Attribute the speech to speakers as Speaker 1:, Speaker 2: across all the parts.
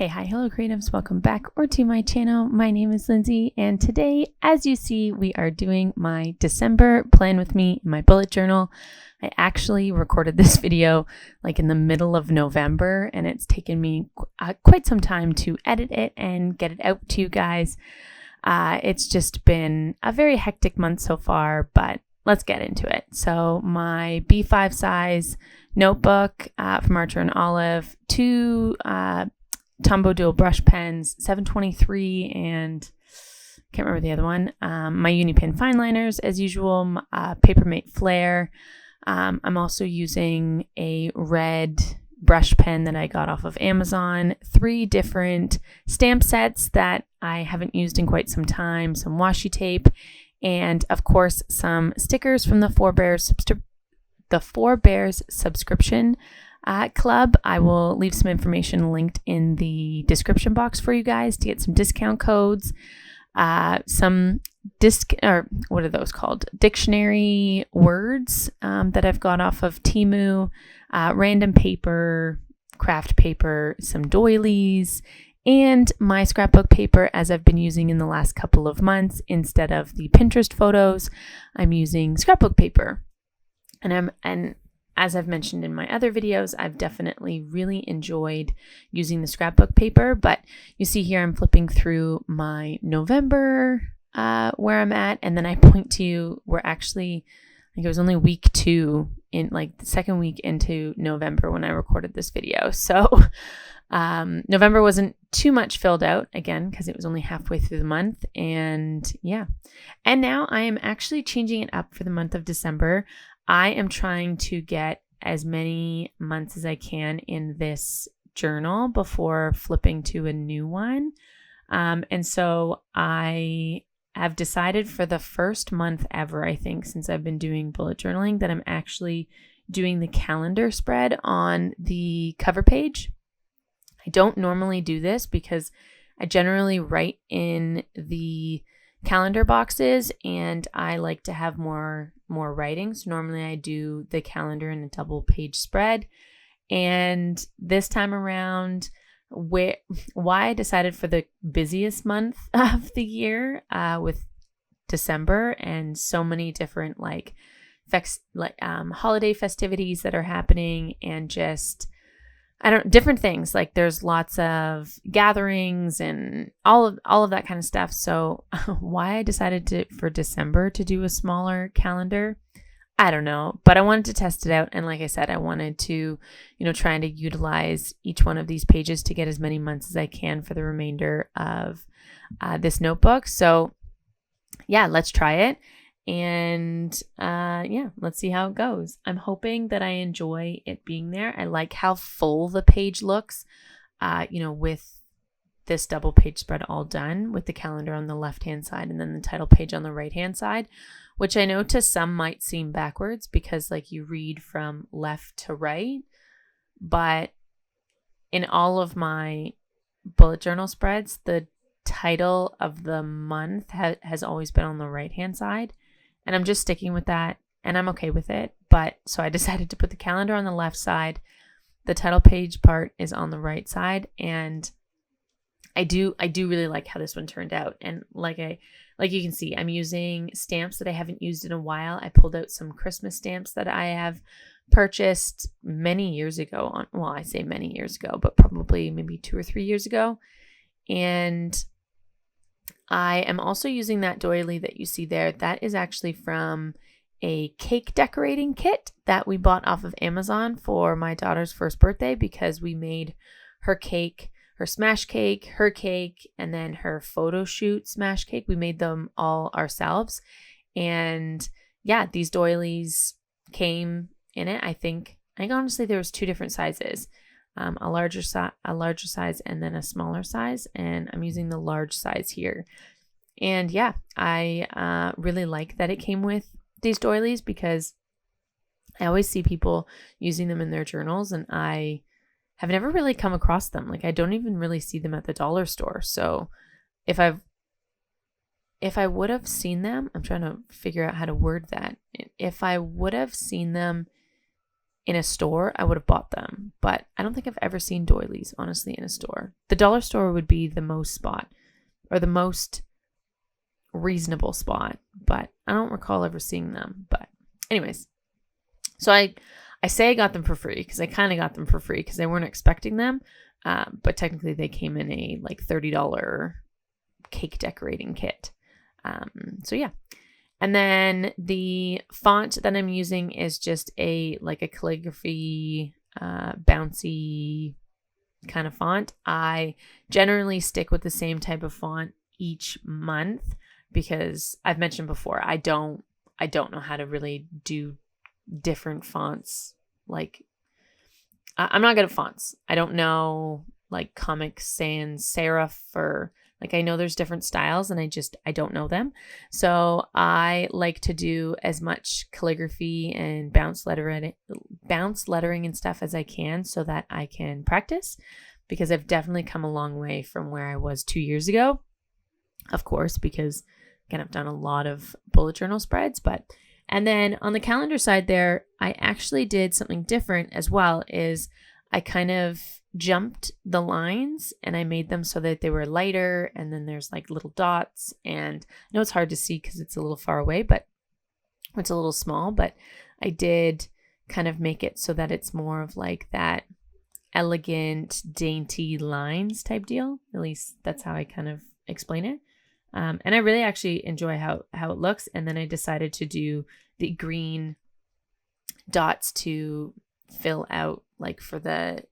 Speaker 1: Hey, hi, hello creatives, welcome back or to my channel. My name is Lindsay and today, as you see, we are doing my December plan with me in my bullet journal. I actually recorded this video like in the middle of November and it's taken me quite some time to edit it and get it out to you guys. It's just been a very hectic month so far, but let's get into it. So my B5 size notebook from Archer and Olive, two Tombow dual brush pens, 723 and can't remember the other one. My Unipin fine liners as usual, Papermate Flare. I'm also using a red brush pen that I got off of Amazon, 3 different stamp sets that I haven't used in quite some time, some washi tape, and of course some stickers from the Four Bears subscription club. I will leave some information linked in the description box for you guys to get some discount codes, some what are those called? Dictionary words that I've got off of Temu, random paper, craft paper, some doilies, and my scrapbook paper as I've been using in the last couple of months. Instead of the Pinterest photos, I'm using scrapbook paper. And as I've mentioned in my other videos, I've definitely really enjoyed using the scrapbook paper, but you see here I'm flipping through my November where I'm at, and then I point to we're actually, I think it was only week 2 in like the second week into November when I recorded this video. So November wasn't too much filled out again because it was only halfway through the month, and yeah. And now I am actually changing it up for the month of December. I am trying to get as many months as I can in this journal before flipping to a new one. And so I have decided for the first month ever, I think, since I've been doing bullet journaling, that I'm actually doing the calendar spread on the cover page. I don't normally do this because I generally write in the calendar boxes and I like to have more writing. So normally I do the calendar in a double page spread. And this time around, why I decided for the busiest month of the year with December and so many different holiday festivities that are happening, and just different things. Like there's lots of gatherings and all of that kind of stuff. So why I decided for December to do a smaller calendar, I don't know, but I wanted to test it out. And like I said, I wanted to, trying to utilize each one of these pages to get as many months as I can for the remainder of this notebook. So yeah, let's try it. And let's see how it goes. I'm hoping that I enjoy it being there. I like how full the page looks, with this double page spread all done with the calendar on the left hand side and then the title page on the right hand side, which I know to some might seem backwards because you read from left to right. But in all of my bullet journal spreads, the title of the month has always been on the right hand side. And I'm just sticking with that, and I'm okay with it. But so I decided to put the calendar on the left side. The title page part is on the right side, and I do really like how this one turned out. And like you can see, I'm using stamps that I haven't used in a while. I pulled out some Christmas stamps that I have purchased many years ago. I say many years ago, but probably maybe 2 or 3 years ago. And I am also using that doily that you see there. That is actually from a cake decorating kit that we bought off of Amazon for my daughter's first birthday, because we made her cake, her smash cake, her cake, and then her photo shoot smash cake. We made them all ourselves. And yeah, these doilies came in it. I think honestly there was 2 different sizes. A larger size and then a smaller size, and I'm using the large size here. And yeah, I really like that it came with these doilies because I always see people using them in their journals, and I have never really come across them. I don't even really see them at the dollar store. So if I would have seen them, I'm trying to figure out how to word that. If I would have seen them in a store, I would have bought them. But I don't think I've ever seen doilies, honestly, in a store. The dollar store would be the most spot, or the most reasonable spot, but I don't recall ever seeing them. But anyways, so I say I got them for free because I kind of got them for free because I weren't expecting them. But technically they came in a like $30 cake decorating kit. So yeah. And then the font that I'm using is just a calligraphy, bouncy kind of font. I generally stick with the same type of font each month because I've mentioned before, I don't know how to really do different fonts. Like, I'm not good at fonts. I don't know like Comic Sans serif, or like, I know there's different styles and I don't know them. So I like to do as much calligraphy and bounce lettering and stuff as I can so that I can practice, because I've definitely come a long way from where I was 2 years ago. Of course, because again, I've done a lot of bullet journal spreads, and then on the calendar side there, I actually did something different as well. Is I kind of jumped the lines and I made them so that they were lighter, and then there's like little dots, and I know it's hard to see because it's a little far away, but it's a little small, but I did kind of make it so that it's more of like that elegant, dainty lines type deal. At least that's how I kind of explain it. And I really actually enjoy how it looks. And then I decided to do the green dots to fill out like for the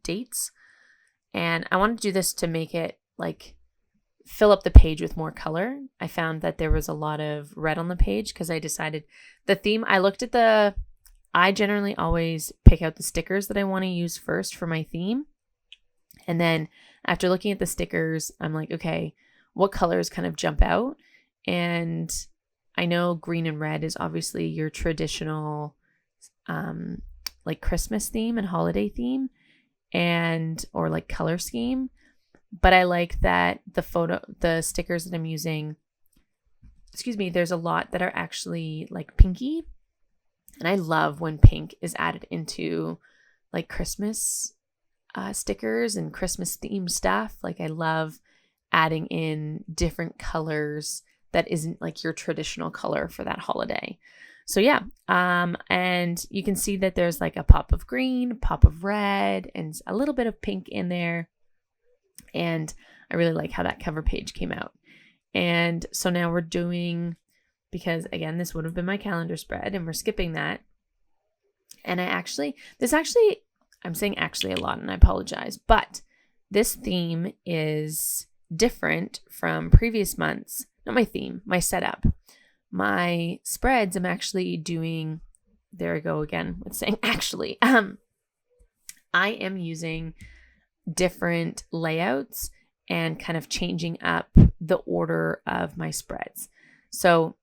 Speaker 1: dates. And I wanted to do this to make it like fill up the page with more color. I found that there was a lot of red on the page because I decided the theme, I generally always pick out the stickers that I want to use first for my theme. And then after looking at the stickers, I'm like, okay, what colors kind of jump out? And I know green and red is obviously your traditional like Christmas theme and holiday theme, and or like color scheme. But I like that the stickers that I'm using, there's a lot that are actually like pinky. And I love when pink is added into like Christmas stickers and Christmas themed stuff. Like, I love adding in different colors that isn't like your traditional color for that holiday. So yeah, and you can see that there's like a pop of green, pop of red, and a little bit of pink in there. And I really like how that cover page came out. And so now we're doing, because again, this would have been my calendar spread and we're skipping that. And I'm saying actually a lot and I apologize, but this theme is different from previous months. Not my theme, my setup. My spreads, I'm actually doing, there I go again with saying actually. I am using different layouts and kind of changing up the order of my spreads. So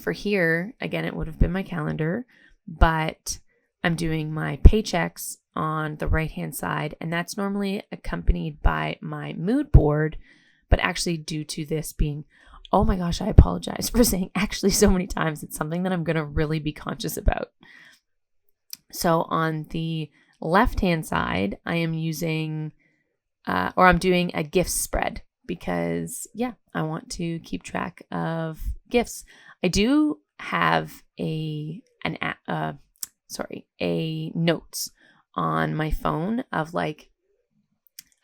Speaker 1: for here, again, it would have been my calendar, but I'm doing my paychecks on the right-hand side, and that's normally accompanied by my mood board. But actually, due to this being, oh my gosh, I apologize for saying actually so many times. It's something that I'm going to really be conscious about. So on the left-hand side, I am using, I'm doing a gifts spread because, yeah, I want to keep track of gifts. I do have a notes on my phone of like,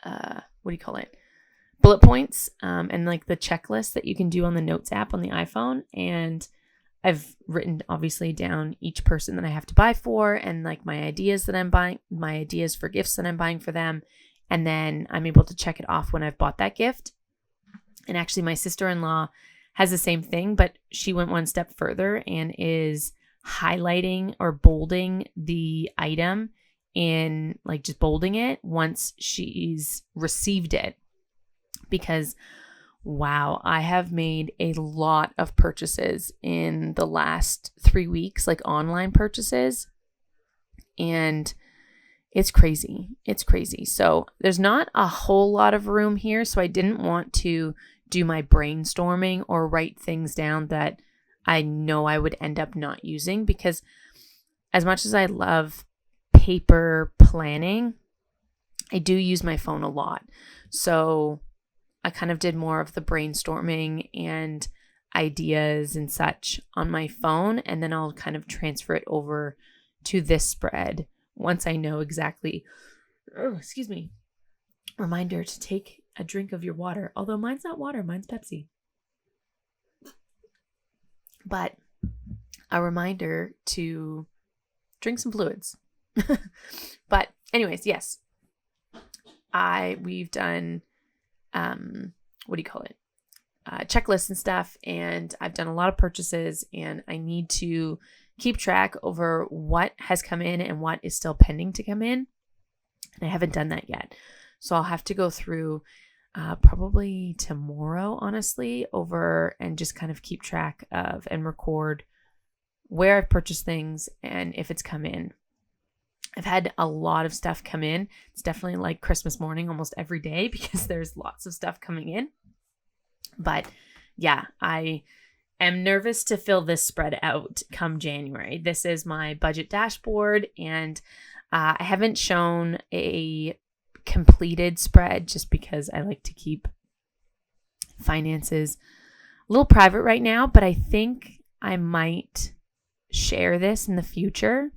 Speaker 1: what do you call it? Bullet points, and like the checklist that you can do on the Notes app on the iPhone. And I've written obviously down each person that I have to buy for, and like my ideas that I'm buying, my ideas for gifts that I'm buying for them. And then I'm able to check it off when I've bought that gift. And actually my sister-in-law has the same thing, but she went one step further and is highlighting or bolding the item in like just bolding it once she's received it. Because wow, I have made a lot of purchases in the last 3 weeks, like online purchases. And it's crazy. It's crazy. So there's not a whole lot of room here. So I didn't want to do my brainstorming or write things down that I know I would end up not using, because as much as I love paper planning, I do use my phone a lot. So I kind of did more of the brainstorming and ideas and such on my phone, and then I'll kind of transfer it over to this spread once I know exactly. Oh, excuse me. Reminder to take a drink of your water. Although mine's not water, mine's Pepsi. But a reminder to drink some fluids. But anyways, yes. We've done checklists and stuff, and I've done a lot of purchases, and I need to keep track over what has come in and what is still pending to come in. And I haven't done that yet. So I'll have to go through probably tomorrow, honestly, over and just kind of keep track of and record where I've purchased things and if it's come in. I've had a lot of stuff come in. It's definitely like Christmas morning almost every day because there's lots of stuff coming in. But yeah, I am nervous to fill this spread out come January. This is my budget dashboard, and I haven't shown a completed spread just because I like to keep finances a little private right now, but I think I might share this in the future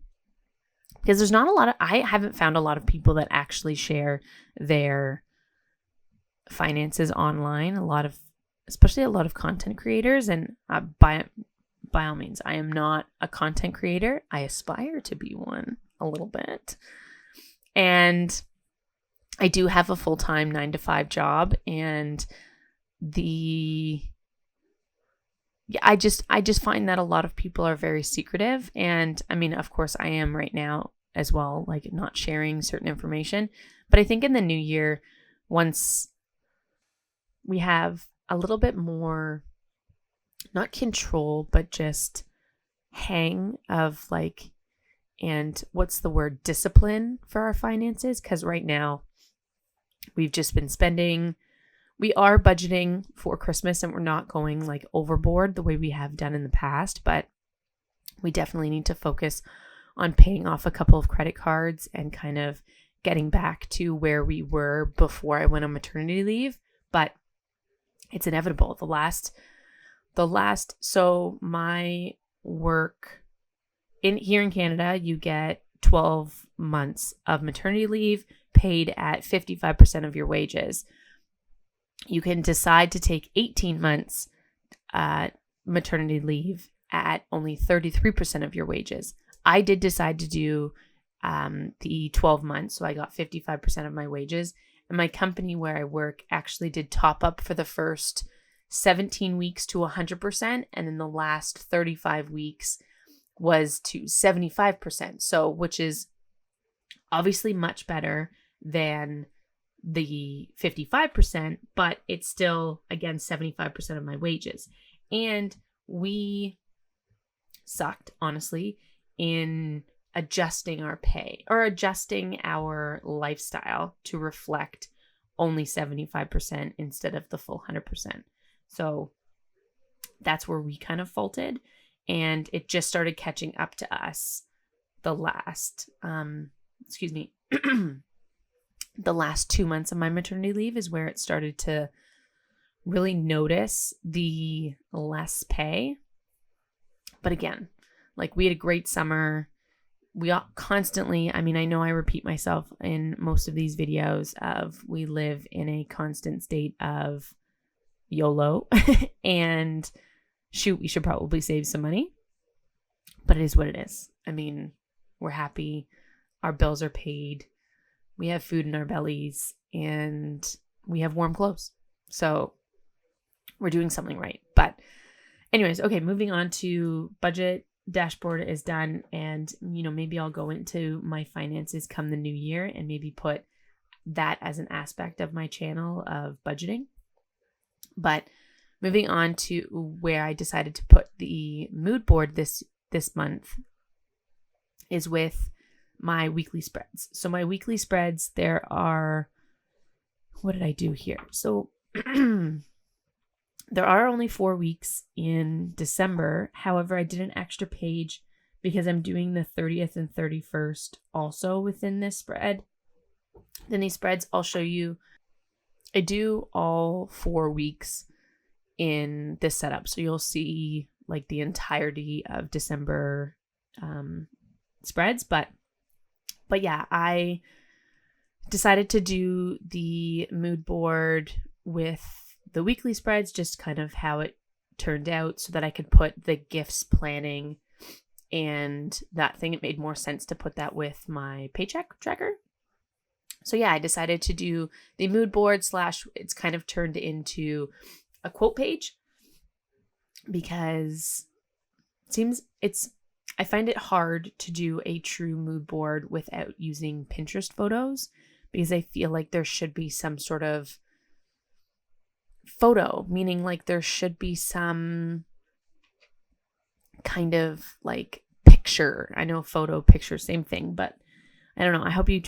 Speaker 1: because there's not a lot of, I haven't found a lot of people that actually share their finances online. Especially a lot of content creators, and by all means, I am not a content creator. I aspire to be one a little bit. And I do have a full-time 9-to-5 job, and I just find that a lot of people are very secretive. And I mean, of course I am right now as well, like not sharing certain information, but I think in the new year, once we have a little bit more, not control, but just hang of like, and what's the word, discipline for our finances. Because right now we've just been spending, we are budgeting for Christmas, and we're not going like overboard the way we have done in the past, but we definitely need to focus on paying off a couple of credit cards and kind of getting back to where we were before I went on maternity leave. But it's inevitable. So my work here in Canada, you get 12 months of maternity leave paid at 55% of your wages. You can decide to take 18 months maternity leave at only 33% of your wages. I did decide to do the 12 months, so I got 55% of my wages. And my company where I work actually did top up for the first 17 weeks to 100%. And then the last 35 weeks was to 75%. So, which is obviously much better than the 55%, but it's still, again, 75% of my wages. And we sucked, honestly, in adjusting our pay or adjusting our lifestyle to reflect only 75% instead of the full 100%. So that's where we kind of faulted, and it just started catching up to us the last, the last 2 months of my maternity leave is where it started to really notice the less pay. But again, like we had a great summer. We all constantly, I mean, I know I repeat myself in most of these videos of we live in a constant state of YOLO and shoot, we should probably save some money, but it is what it is. I mean, we're happy. Our bills are paid. We have food in our bellies and we have warm clothes. So we're doing something right. But anyways, okay, moving on to budget dashboard is done, and maybe I'll go into my finances come the new year and maybe put that as an aspect of my channel of budgeting. But moving on to where I decided to put the mood board this month is with my weekly spreads. So my weekly spreads, there are, what did I do here? So there are only 4 weeks in December. However, I did an extra page because I'm doing the 30th and 31st also within this spread. Then these spreads, I'll show you. I do all 4 weeks in this setup. So you'll see like the entirety of December spreads. But yeah, I decided to do the mood board with the weekly spreads, just kind of how it turned out, so that I could put the gifts planning and that thing. It made more sense to put that with my paycheck tracker. So yeah, I decided to do the mood board / it's kind of turned into a quote page, because I find it hard to do a true mood board without using Pinterest photos, because I feel like there should be some sort of photo, meaning like there should be some kind of like picture. I know photo, picture, same thing, but I don't know. I hope you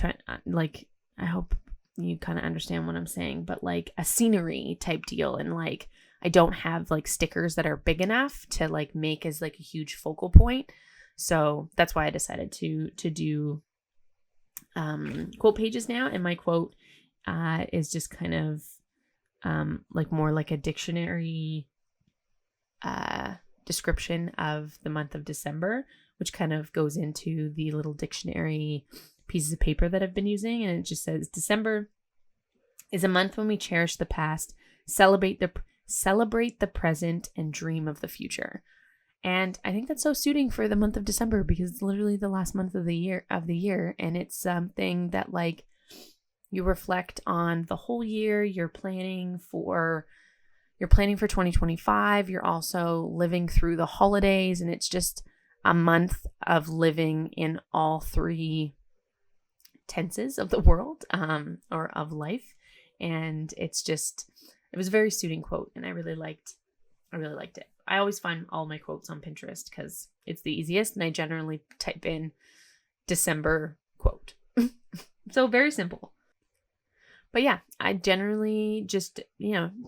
Speaker 1: I hope you kind of understand what I'm saying, but like a scenery type deal. And like, I don't have like stickers that are big enough to like make as like a huge focal point. So that's why I decided to do quote pages now. And my quote is just kind of like more like a dictionary description of the month of December, which kind of goes into the little dictionary pieces of paper that I've been using. And it just says, December is a month when we cherish the past, celebrate the present, and dream of the future. And I think that's so suiting for the month of December, because it's literally the last month of the year, and it's something that like you reflect on the whole year. You're planning for 2025. You're also living through the holidays, and it's just a month of living in all 3 tenses of the world, or of life. And it was a very suiting quote, and I really liked it. I always find all my quotes on Pinterest because it's the easiest, and I generally type in December quote. So very simple. But yeah, I generally just,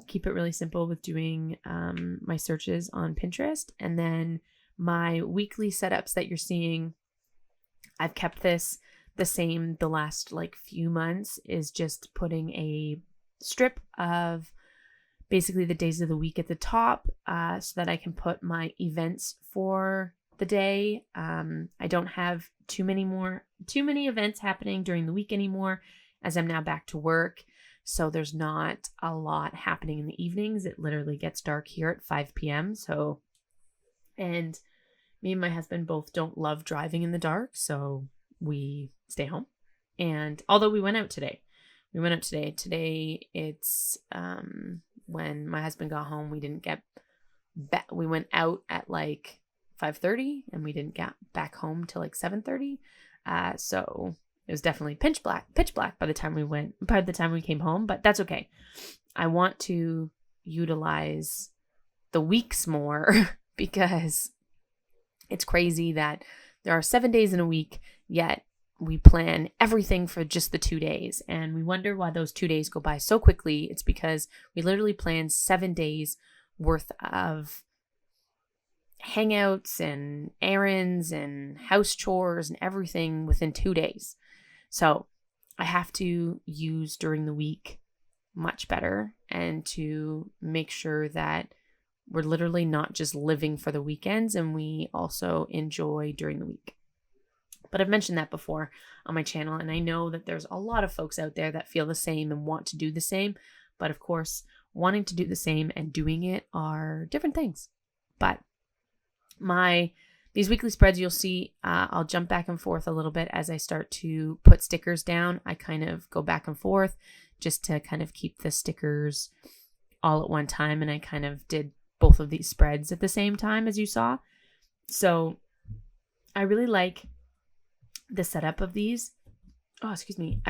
Speaker 1: keep it really simple with doing my searches on Pinterest. And then my weekly setups that you're seeing, I've kept this the same the last like few months, is just putting a strip of basically the days of the week at the top, so that I can put my events for the day. I don't have too many events happening during the week anymore, as I'm now back to work. So there's not a lot happening in the evenings. It literally gets dark here at 5 p.m. So, and me and my husband both don't love driving in the dark, so we stay home. And although we went out today, it's when my husband got home, we didn't get back. We went out at like 5:30, and we didn't get back home till like 7:30. So it was definitely pitch black by the time we came home, but that's okay. I want to utilize the weeks more because it's crazy that there are 7 days in a week, yet we plan everything for just the 2 days. And we wonder why those 2 days go by so quickly. It's because we literally plan 7 days worth of hangouts and errands and house chores and everything within 2 days. So I have to use during the week much better, and to make sure that we're literally not just living for the weekends, and we also enjoy during the week. But I've mentioned that before on my channel, and I know that there's a lot of folks out there that feel the same and want to do the same. But of course, wanting to do the same and doing it are different things. But these weekly spreads, you'll see, I'll jump back and forth a little bit as I start to put stickers down. I kind of go back and forth just to kind of keep the stickers all at one time. And I kind of did both of these spreads at the same time, as you saw. So I really like the setup of these. I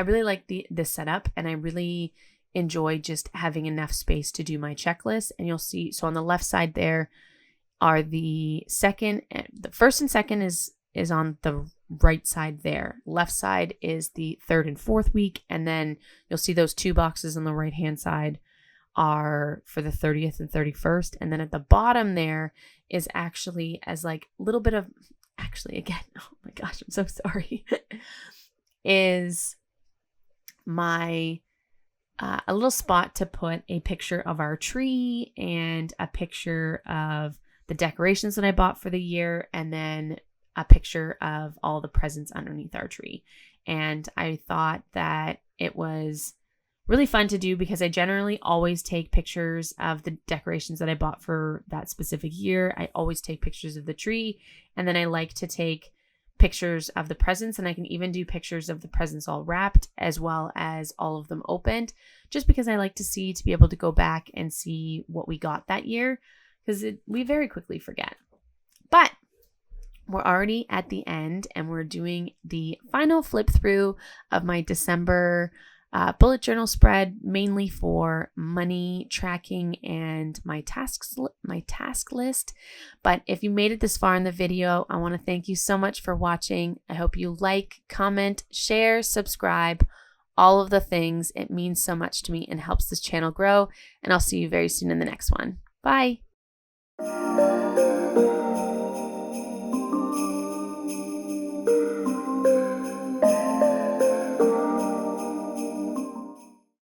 Speaker 1: really like this setup, and I really enjoy just having enough space to do my checklist. And you'll see, so on the left side there are the first and second is on the right side there. Left side is the 3rd and 4th week, and then you'll see those 2 boxes on the right hand side are for the 30th and 31st. And then at the bottom there is actually as like a little bit of actually, again, oh my gosh, I'm so sorry, is my a little spot to put a picture of our tree and a picture of the decorations that I bought for the year, and then a picture of all the presents underneath our tree. And I thought that it was really fun to do because I generally always take pictures of the decorations that I bought for that specific year. I always take pictures of the tree, and then I like to take pictures of the presents, and I can even do pictures of the presents all wrapped as well as all of them opened, just because I like to be able to go back and see what we got that year, because we very quickly forget. But we're already at the end, and we're doing the final flip through of my December bullet journal spread, mainly for money tracking and my task list. But if you made it this far in the video, I want to thank you so much for watching. I hope you like, comment, share, subscribe, all of the things. It means so much to me and helps this channel grow. And I'll see you very soon in the next one. Bye.